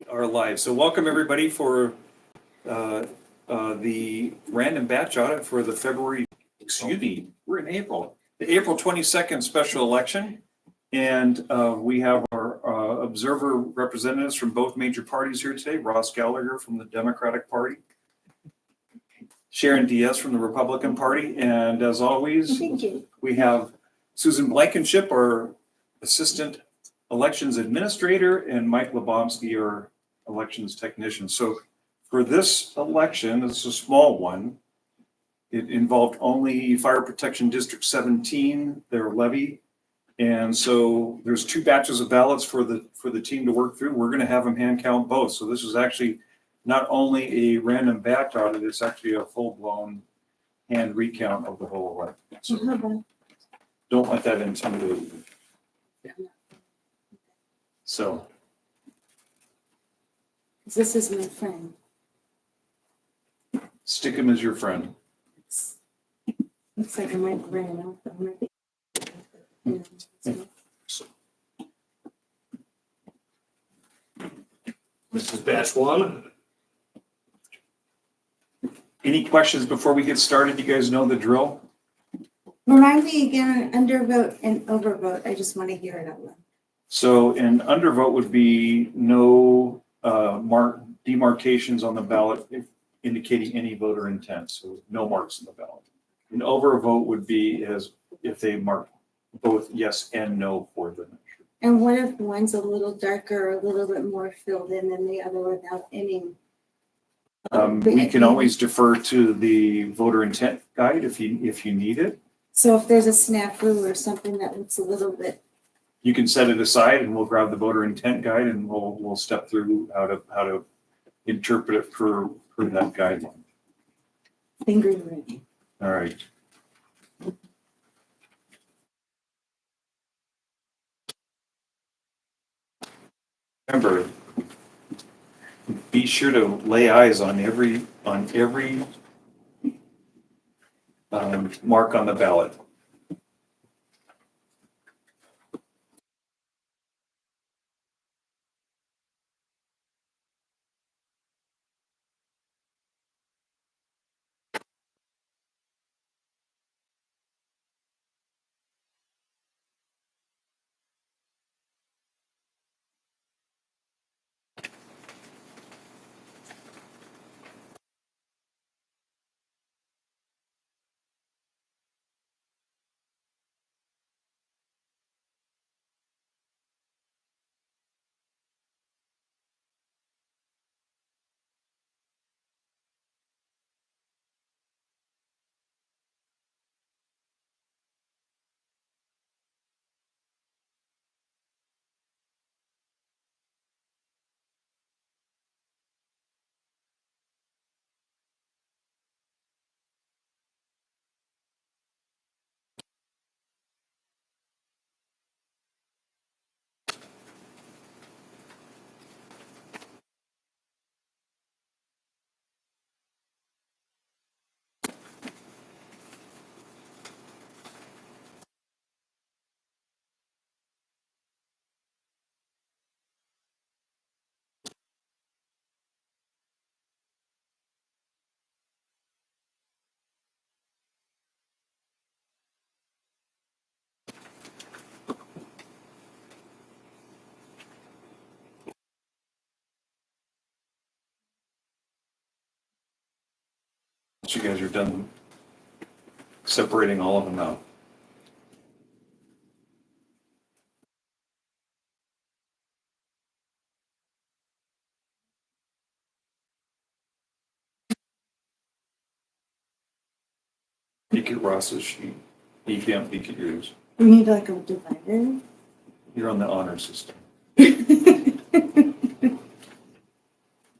are live. So welcome everybody for the random batch audit for the we're in April, the April 22nd special election. And we have our observer representatives from both major parties here today. Ross Gallagher from the Democratic Party, Sharon Diaz from the Republican Party, and as always, we have Susan Blankenship, our Assistant Elections Administrator, and Mike Lebomsky, our Elections Technician. So for this election, it's a small one. It involved only Fire Protection District 17, their levy. And so there's two batches of ballots for the team to work through. We're going to have them hand count both. So this is actually not only a random batch audit, it's actually a full-blown hand recount of the whole election. So don't let that intimidate you. So. This is my friend. Stick him as your friend. Looks like I might run out. This is batch one. Any questions before we get started? You guys know the drill? Remind me again, undervote and overvote. I just want to hear it out loud. So an undervote would be no demarcations on the ballot indicating any voter intent. So no marks on the ballot. An overvote would be as if they mark both yes and no for the measure. And what if one's a little darker, or a little bit more filled in than the other without any? We can always defer to the voter intent guide if you need it. So if there's a snafu or something that looks a little bit. You can set it aside and we'll grab the voter intent guide and we'll step through how to interpret it per that guideline. Finger ready. All right. Remember, be sure to lay eyes on every mark on the ballot. Once you guys are done separating all of them out. Peek at Ross's sheet. You can't peek at yours. We need like a divider. You're on the honor system.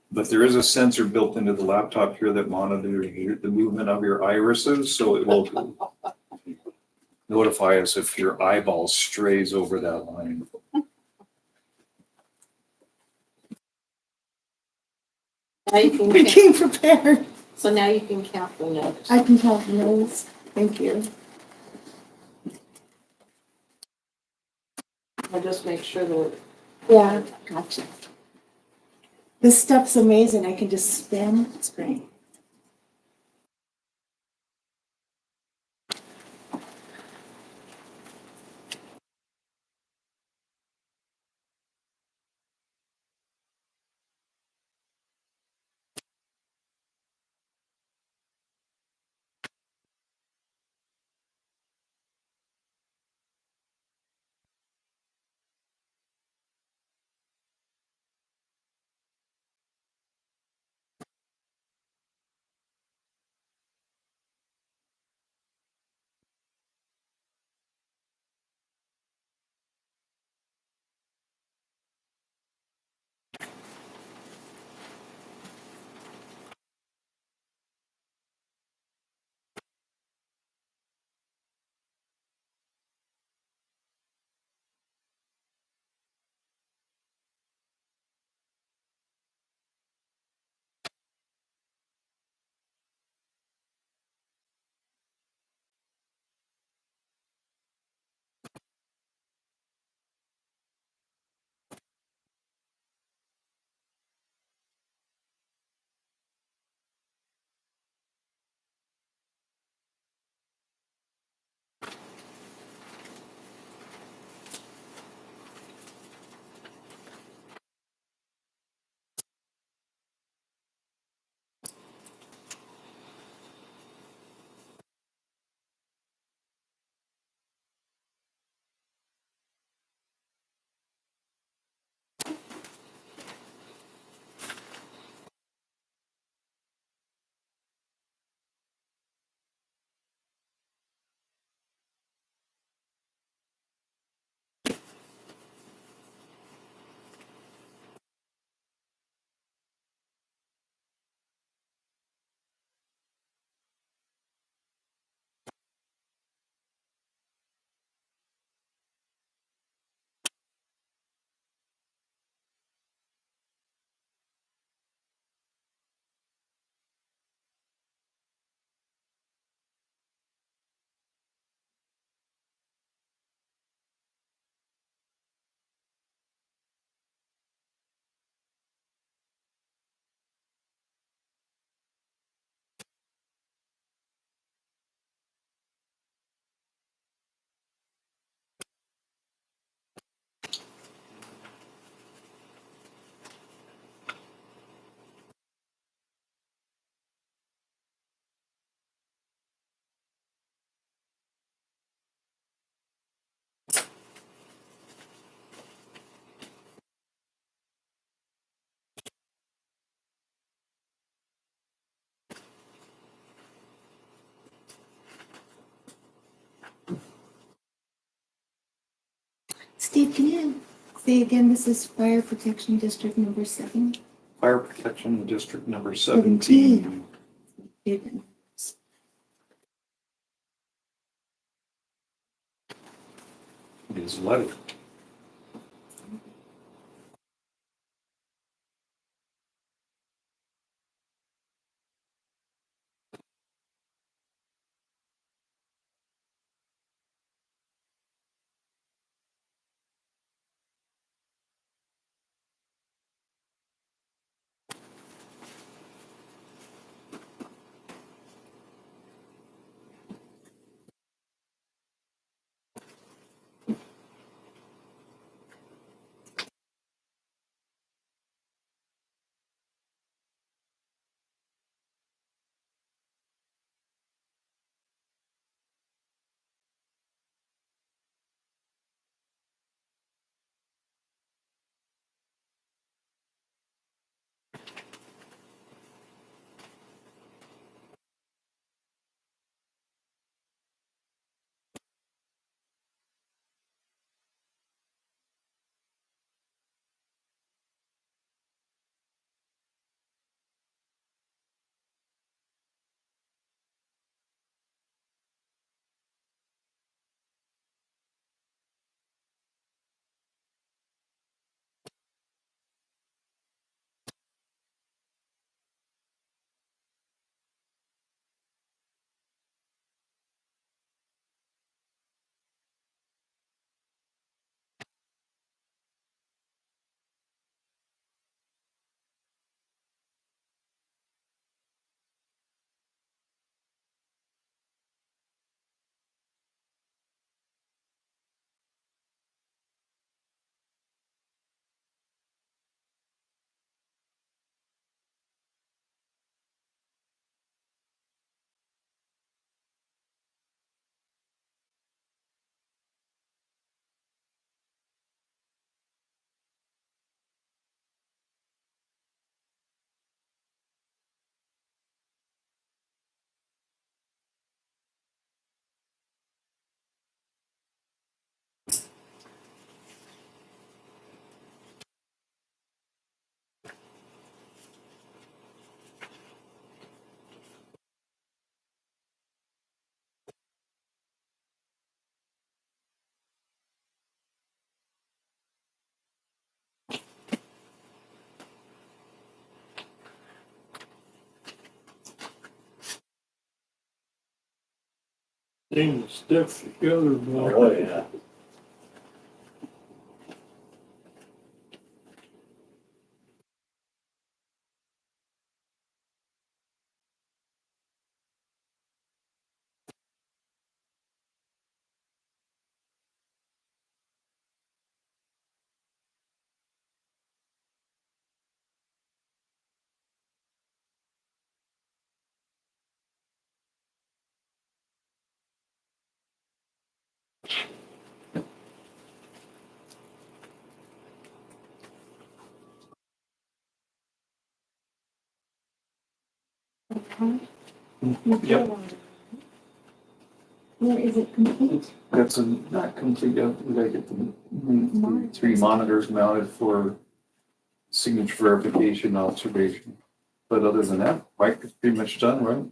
But there is a sensor built into the laptop here that monitors the movement of your irises, so it will notify us if your eyeball strays over that line. Now you can We count, came prepared. so now you can count the notes. I can count those. Thank you. I'll just make sure that Yeah, gotcha. This stuff's amazing. I can just spin. It's great. Steve, can you say again, this is Fire Protection District number 7? Fire Protection District number 17. It Is letter. Things stiff together, boy. Oh, yeah. Yep. Or is it complete? That's not complete yet. We gotta get the 3 monitors mounted for signature verification observation. But other than that, Mike is pretty much done, right?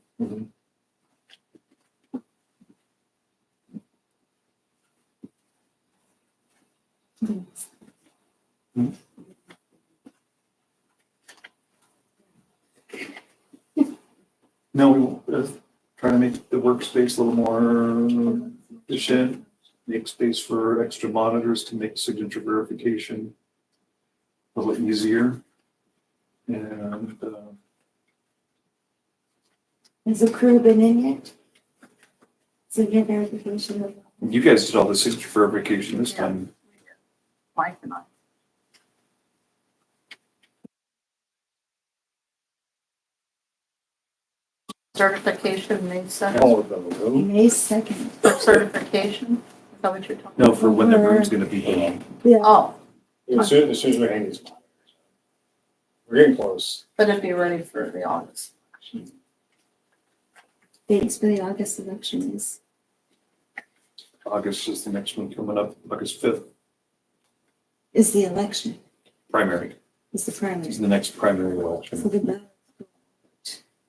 No, we try to make the workspace a little more efficient, make space for extra monitors to make signature verification a little easier. And Has the crew been in yet? Signature verification of. you guys did all the signature verification this time. Mike and I. Certification May second. All of them, huh? May 2nd. Certification, is that what you're talking No, for when the room's gonna be done. Yeah. about? Oh, As soon as we hang these. We're getting close. but it'd be ready for the August. Dates for the August election is. August is the next one coming up, August 5th, Is the election, primary. is the primary. Is the next primary So election, the ballot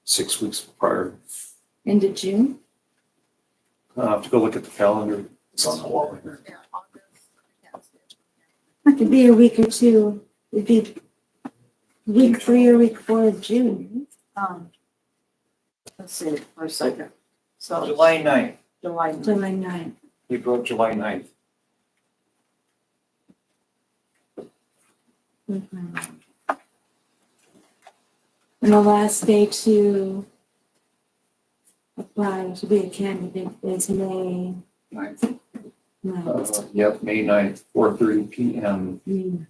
6 weeks prior. end of June? I'll have to go look at the calendar. It's on the wall here. Yeah, August. It'd be a week or two, it'd be week 3 or week 4 of June. Let's see for a second. So July 9th, July. July 9th. we broke July 9th. Mhm. And the last day to apply to be a candidate is May 9th. Yep, May 9th, 4:30 PM. Mm.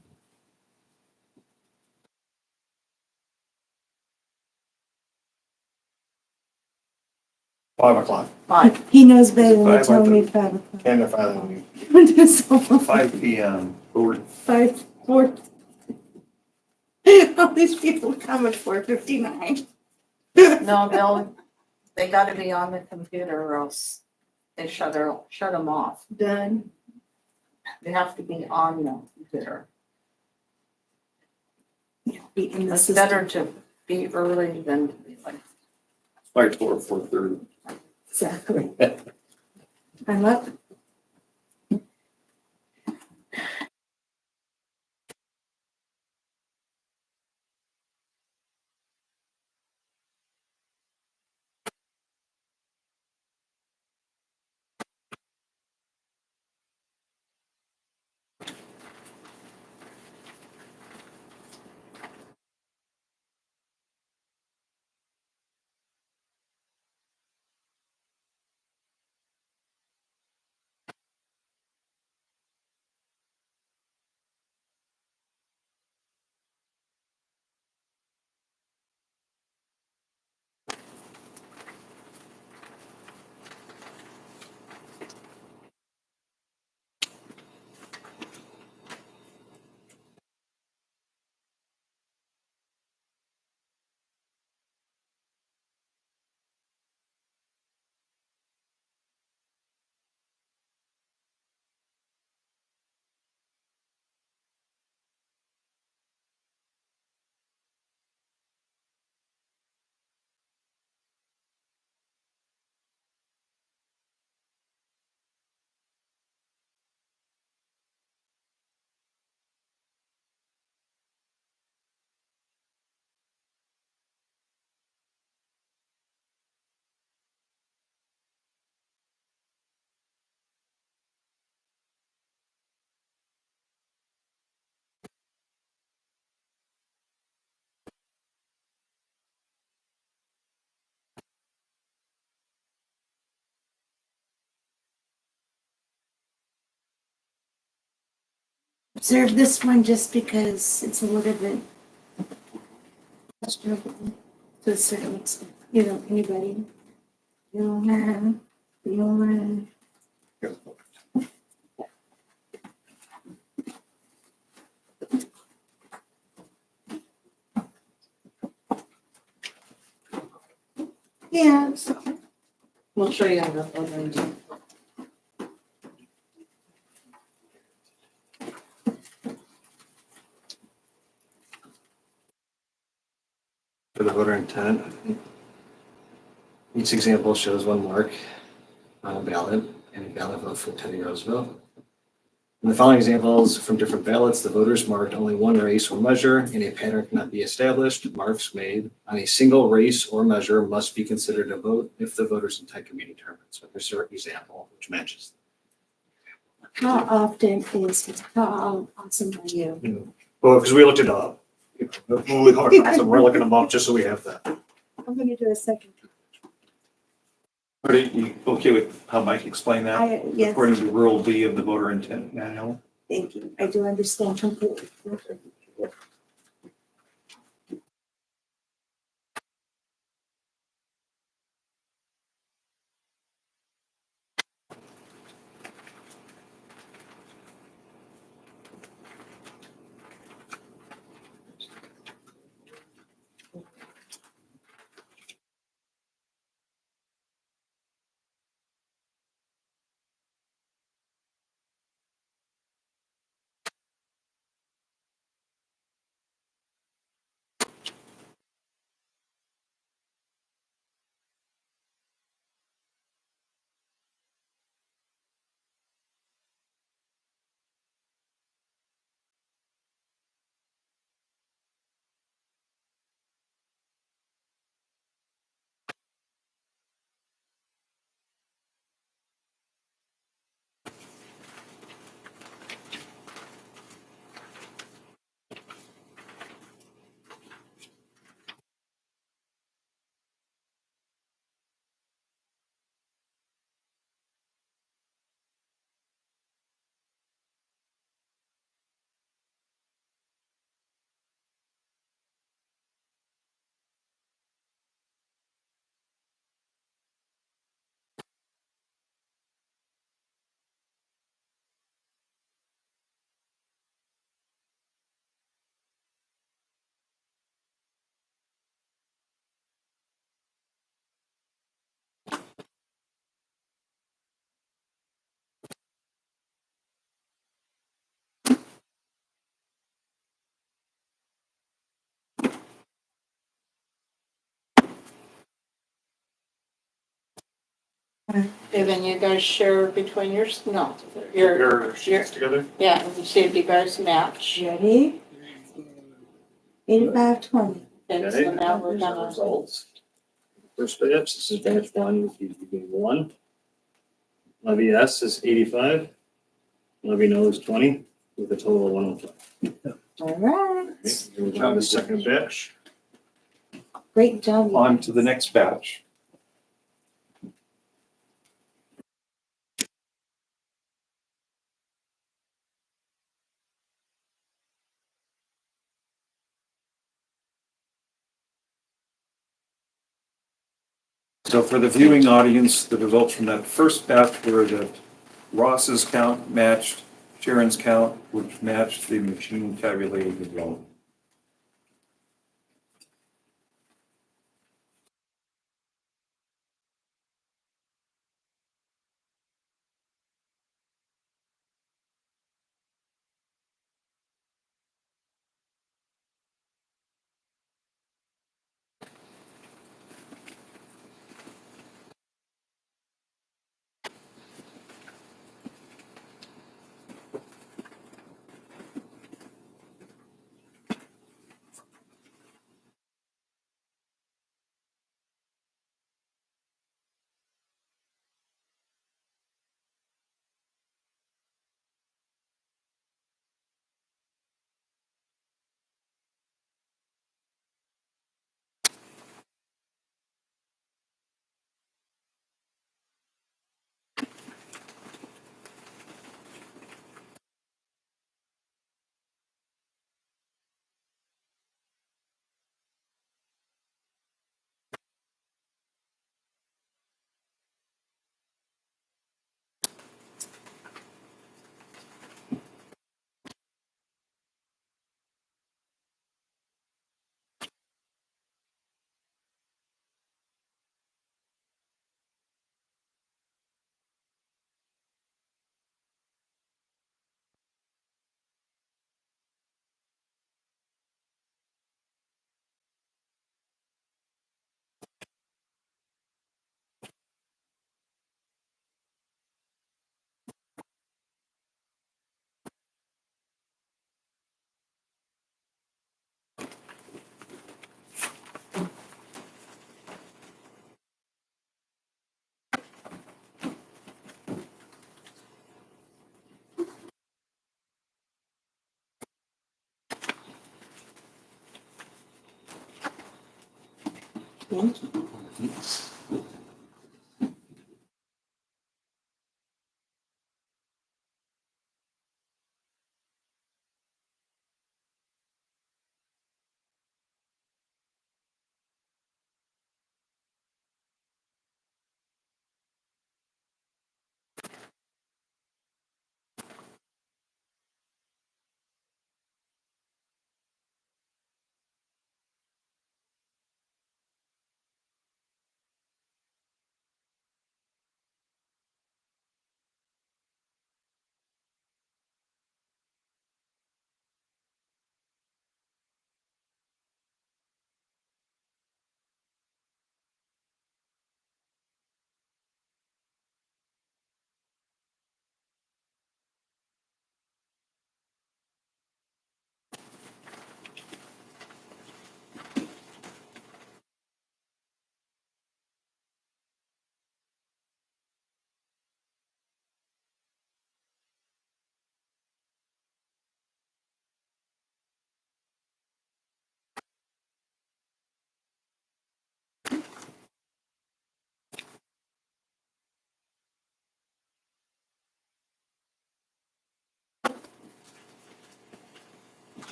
5 o'clock. Fine. He knows better than to 5, I tell me thought. 5 o'clock. And the filing. So 5 PM. Or 5, 4. All these people come at 4:59. No, they gotta be on the computer or else they shut them off. Done. They have to be on the computer. Be in the It's system. better to be early than to be like. by 4:30. Exactly. I'm up. observe this one just because it's a little bit questionable to a certain extent. You know, anybody. You yeah, We'll show you the other. For the voter intent, each example shows one mark on a ballot and a ballot vote for Teddy Roosevelt. In the following examples from different ballots, the voters marked only one race or measure and a pattern cannot be established. Marks made on a single race or measure must be considered a vote if the voter's intent can be determined. So there's an example which matches. how often how awesome are you? Well, because we looked it up. So we're looking them up just so we have that. I'm gonna do a second. Are you okay with how Mike explained that? Yes, According to Rule B of the voter intent manual. thank you. I do understand completely. Okay, then you guys share between yours, no, your, Together? yeah, and see if you guys match. Ready? 8520. And so now we're gonna, Results. First batch, this is batch one, would be one. Levy S is 85. Levy no is 20, with a total of 105. All right. Here we go, the second batch. Great job. you On guys. to the next batch. So for the viewing audience, the results from that first batch were that Ross's count matched Sharon's count, which matched the machine tabulated result.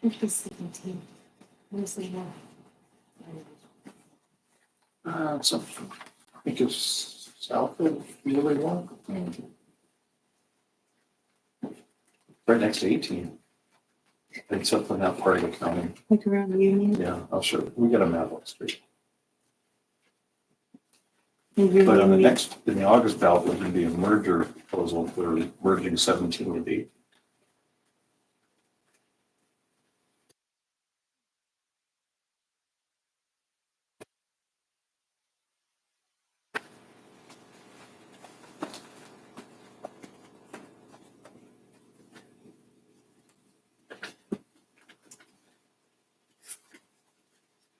It's the 17th. Mostly not. So, I think it's south of really one. Right next to 18. It's up in that part of the county. Like around the Union. Yeah, I'll show, we got a map on the street. Maybe But on the we- next, in the August ballot, there's gonna be a merger proposal for merging 17 with 8.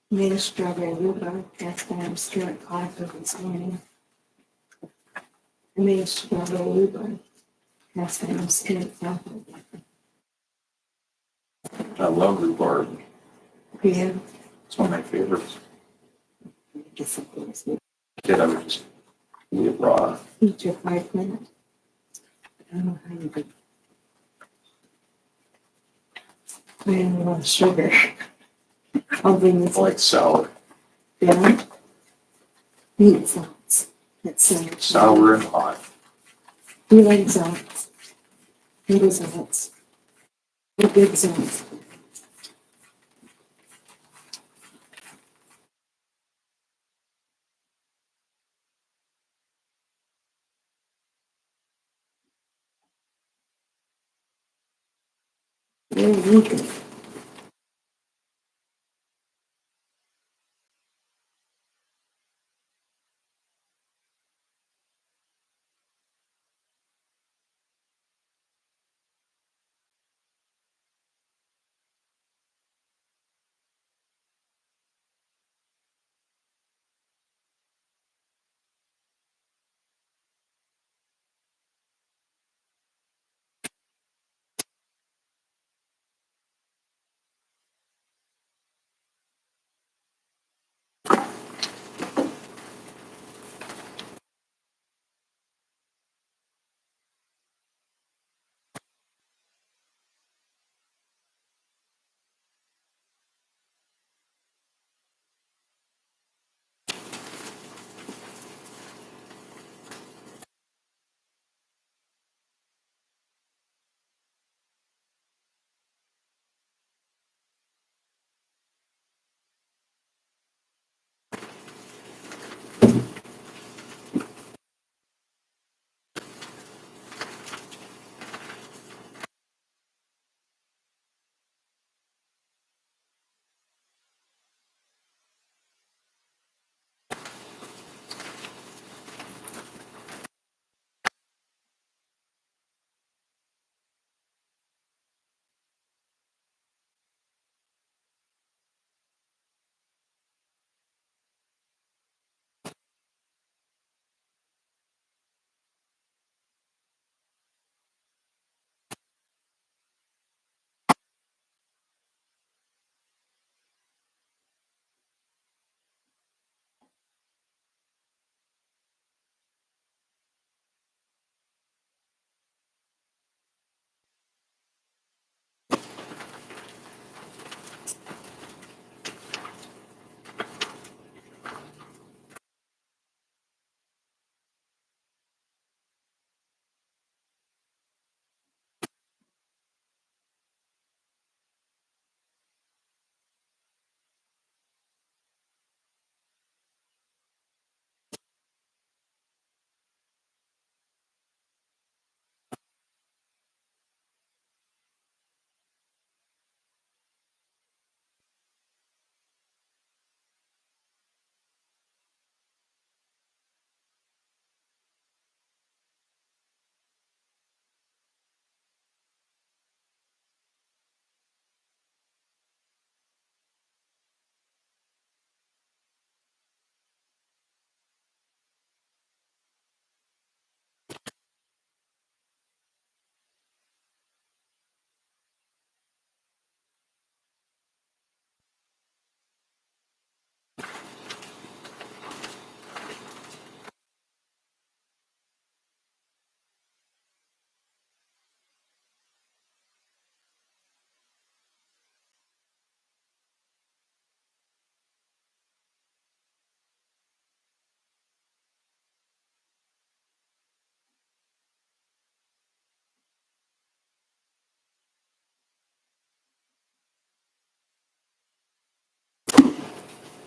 Made a strawberry rhubarb. That's why I'm stirring coffee this morning. I made a strawberry rhubarb. That's why I'm stirring coffee. I love rhubarb. Yeah. It's one of my favorites. Just something. Kid, I would just eat it raw. Eat your 5 minutes. I don't know how you do. I have a lot of sugar. I'll bring this I like sour, down. Meat sauce. That's sour and hot. You like sauce? What is sauce? A good sauce. Really good.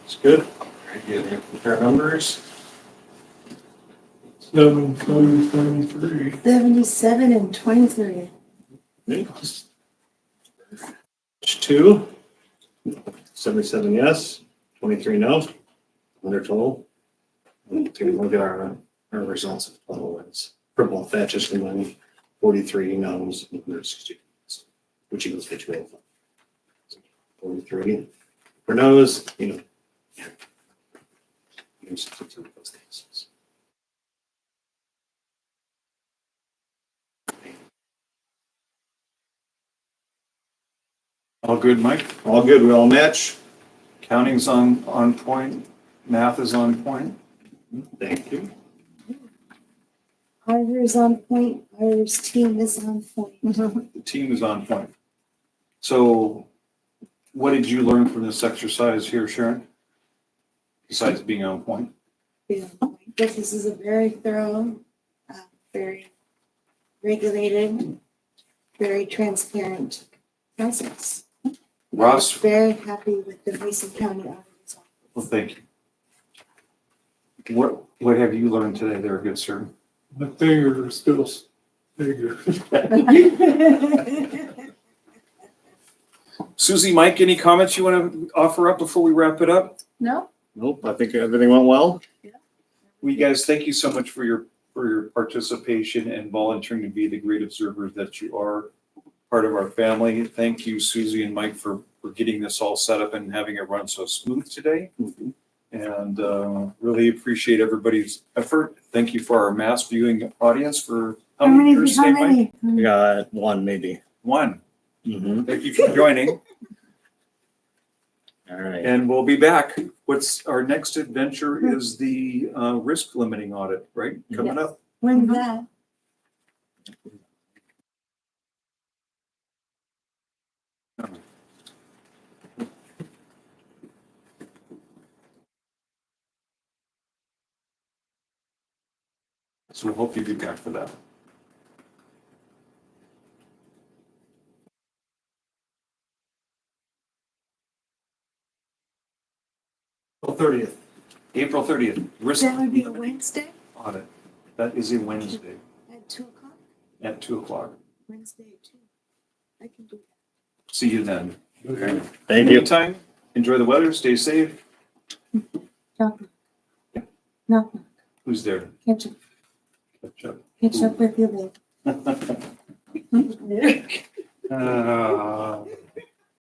It's good. Very good. Compare numbers. 7, 23. 77 and 23. Two. 77 yes, 23 no. Under total. Take a look at our results of total wins. For both that, just the money, 43 no's, 60, which equals 58. 43 for no's, you know. Here's 62 of those things. All good, Mike? All good, we all match. Counting's on point, math is on point. Thank you. Auditor's on point, auditor's team is on point. The team is on point. So what did you learn from this exercise here, Sharon? Besides being on point? Yeah, this is a very thorough, very regulated, very transparent process. Ross, Very happy with the Mason County Auditor's well, thank you. What have you learned today there, good sir? The finger is still bigger. Office. Susie, Mike, any comments you want to offer up before we wrap it up? No? Nope, I think everything went well. Well, you guys, thank you so much for your participation and volunteering to be the great observers that you are, part of our family. Thank you, Susie and Mike, for getting this all set up and having it run so smooth today. And really appreciate everybody's effort. Thank you for our mass viewing audience for how many years, say, Mike? We got one, maybe. One. Mm-hmm. Thank you for joining, All right. and we'll be back. What's our next adventure is the risk limiting audit, right? Coming up. When's that? So we hope you be back for that. April 30th. April 30th, risk That would be a Wednesday audit. That is a Wednesday at 2 o'clock? at 2:00. Wednesday at 2. I can do that. See you then. Okay. Thank you. Meantime, enjoy the weather, stay safe. No, Who's there? catch up Catch up. with you later. Uh,